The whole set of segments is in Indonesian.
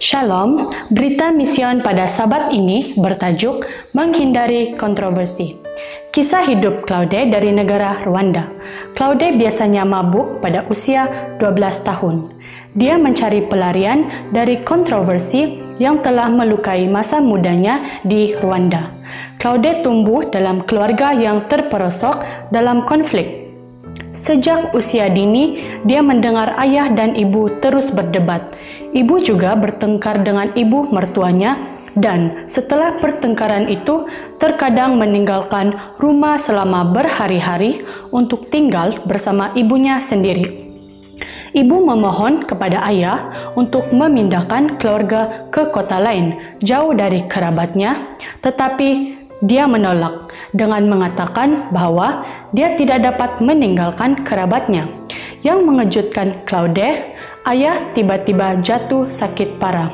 Shalom, berita mision pada Sabat ini bertajuk Menghindari Kontroversi. Kisah hidup Claude dari negara Rwanda. Claude biasanya mabuk pada usia 12 tahun. Dia mencari pelarian dari kontroversi yang telah melukai masa mudanya di Rwanda. Claude tumbuh dalam keluarga yang terperosok dalam konflik. Sejak usia dini, dia mendengar ayah dan ibu terus berdebat. Ibu juga bertengkar dengan ibu mertuanya, dan setelah pertengkaran itu terkadang meninggalkan rumah selama berhari-hari untuk tinggal bersama ibunya sendiri. Ibu memohon kepada ayah untuk memindahkan keluarga ke kota lain, jauh dari kerabatnya, tetapi dia menolak dengan mengatakan bahwa dia tidak dapat meninggalkan kerabatnya. Yang mengejutkan Claude, ayah tiba-tiba jatuh sakit parah.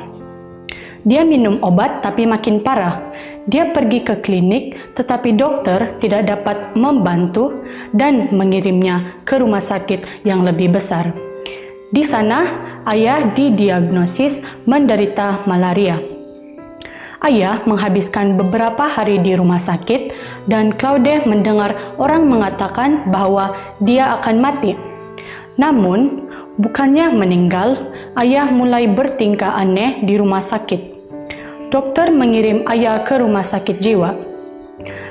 Dia minum obat tapi makin parah. Dia pergi ke klinik tetapi dokter tidak dapat membantu dan mengirimnya ke rumah sakit yang lebih besar. Di sana, ayah didiagnosis menderita malaria. Ayah menghabiskan beberapa hari di rumah sakit dan Claude mendengar orang mengatakan bahwa dia akan mati. Namun, bukannya meninggal, ayah mulai bertingkah aneh di rumah sakit. Dokter mengirim ayah ke rumah sakit jiwa.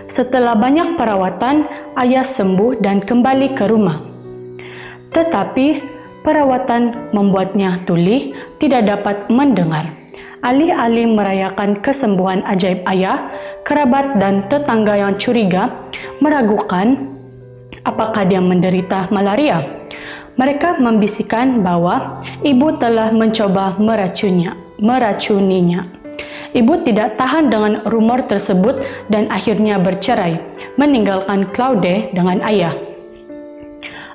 Setelah banyak perawatan, ayah sembuh dan kembali ke rumah. Tetapi, perawatan membuatnya tuli, tidak dapat mendengar. Alih-alih merayakan kesembuhan ajaib ayah, kerabat dan tetangga yang curiga meragukan apakah dia menderita malaria. Mereka membisikkan bahwa ibu telah mencoba meracuninya. Ibu tidak tahan dengan rumor tersebut dan akhirnya bercerai, meninggalkan Claude dengan ayah.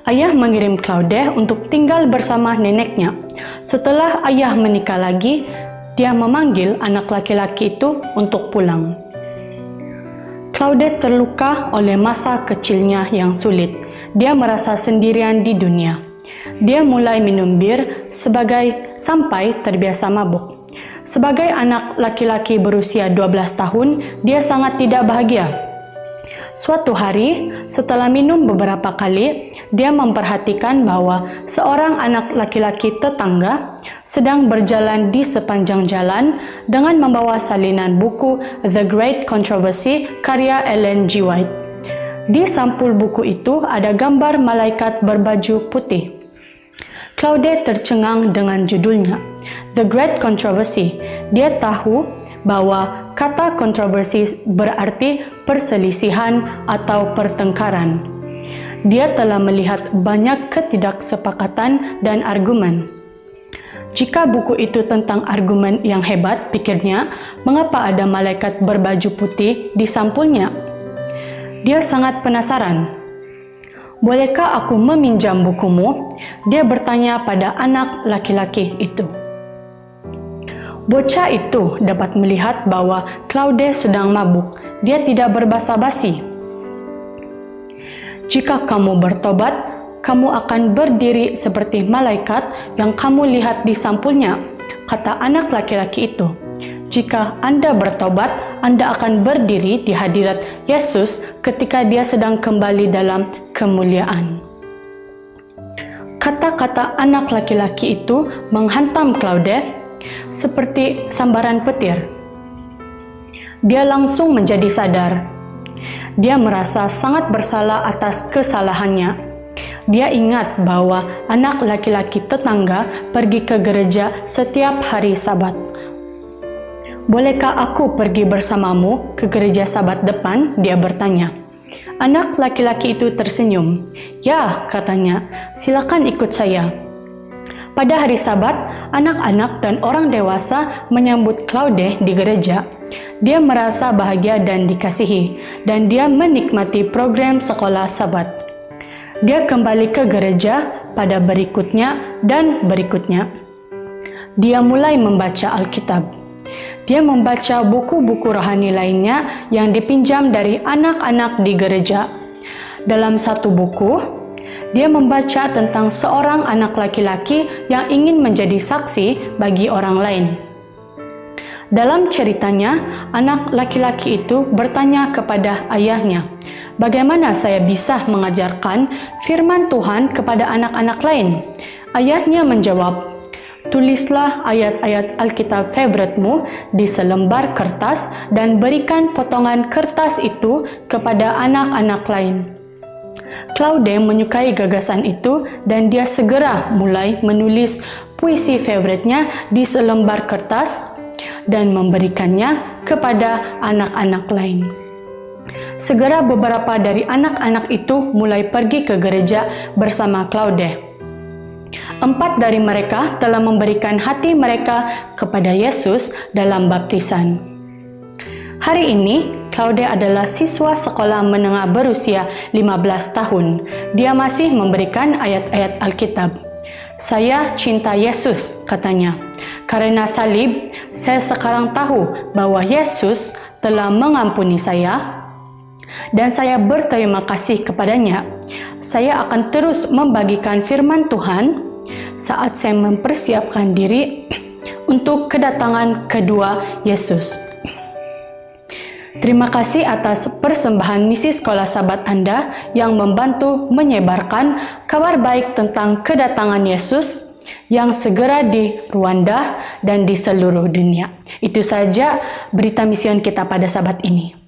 Ayah mengirim Claude untuk tinggal bersama neneknya. Setelah ayah menikah lagi, dia memanggil anak laki-laki itu untuk pulang. Claude terluka oleh masa kecilnya yang sulit. Dia merasa sendirian di dunia. Dia mulai minum bir sampai terbiasa mabuk. Sebagai anak laki-laki berusia 12 tahun, dia sangat tidak bahagia. Suatu hari, setelah minum beberapa kali, dia memperhatikan bahwa seorang anak laki-laki tetangga sedang berjalan di sepanjang jalan dengan membawa salinan buku The Great Controversy karya Ellen G. White. Di sampul buku itu ada gambar malaikat berbaju putih. Claude tercengang dengan judulnya, The Great Controversy. Dia tahu bahwa kata kontroversi berarti perselisihan atau pertengkaran. Dia telah melihat banyak ketidaksepakatan dan argumen. Jika buku itu tentang argumen yang hebat, pikirnya, mengapa ada malaikat berbaju putih di sampulnya? Dia sangat penasaran. Bolehkah aku meminjam bukumu? Dia bertanya pada anak laki-laki itu. Bocah itu dapat melihat bahwa Claude sedang mabuk. Dia tidak berbasa-basi. Jika kamu bertobat, kamu akan berdiri seperti malaikat yang kamu lihat di sampulnya, kata anak laki-laki itu. Jika Anda bertobat, Anda akan berdiri di hadirat Yesus ketika dia sedang kembali dalam kemuliaan. Kata-kata anak laki-laki itu menghantam Claude seperti sambaran petir. Dia langsung menjadi sadar. Dia merasa sangat bersalah atas kesalahannya. Dia ingat bahwa anak laki-laki tetangga pergi ke gereja setiap hari Sabat. Bolehkah aku pergi bersamamu ke gereja Sabat depan? Dia bertanya. Anak laki-laki itu tersenyum. Ya, katanya, silakan ikut saya. Pada hari Sabat, anak-anak dan orang dewasa menyambut Claude di gereja. Dia merasa bahagia dan dikasihi, dan dia menikmati program sekolah Sabat. Dia kembali ke gereja pada berikutnya dan berikutnya. Dia mulai membaca Alkitab. Dia membaca buku-buku rohani lainnya yang dipinjam dari anak-anak di gereja. Dalam satu buku, dia membaca tentang seorang anak laki-laki yang ingin menjadi saksi bagi orang lain. Dalam ceritanya, anak laki-laki itu bertanya kepada ayahnya, "Bagaimana saya bisa mengajarkan firman Tuhan kepada anak-anak lain?" Ayahnya menjawab, "Tulislah ayat-ayat Alkitab favoritmu di selembar kertas dan berikan potongan kertas itu kepada anak-anak lain." Claude menyukai gagasan itu dan dia segera mulai menulis puisi favoritnya di selembar kertas dan memberikannya kepada anak-anak lain. Segera beberapa dari anak-anak itu mulai pergi ke gereja bersama Claude. 4 dari mereka telah memberikan hati mereka kepada Yesus dalam baptisan. Hari ini, Claude adalah siswa sekolah menengah berusia 15 tahun. Dia masih memberikan ayat-ayat Alkitab. "Saya cinta Yesus," katanya. "Karena salib, saya sekarang tahu bahwa Yesus telah mengampuni saya dan saya berterima kasih kepadanya. Saya akan terus membagikan firman Tuhan saat saya mempersiapkan diri untuk kedatangan kedua Yesus." Terima kasih atas persembahan misi sekolah sahabat Anda yang membantu menyebarkan kabar baik tentang kedatangan Yesus yang segera di Rwanda dan di seluruh dunia. Itu saja berita mision kita pada sabat ini.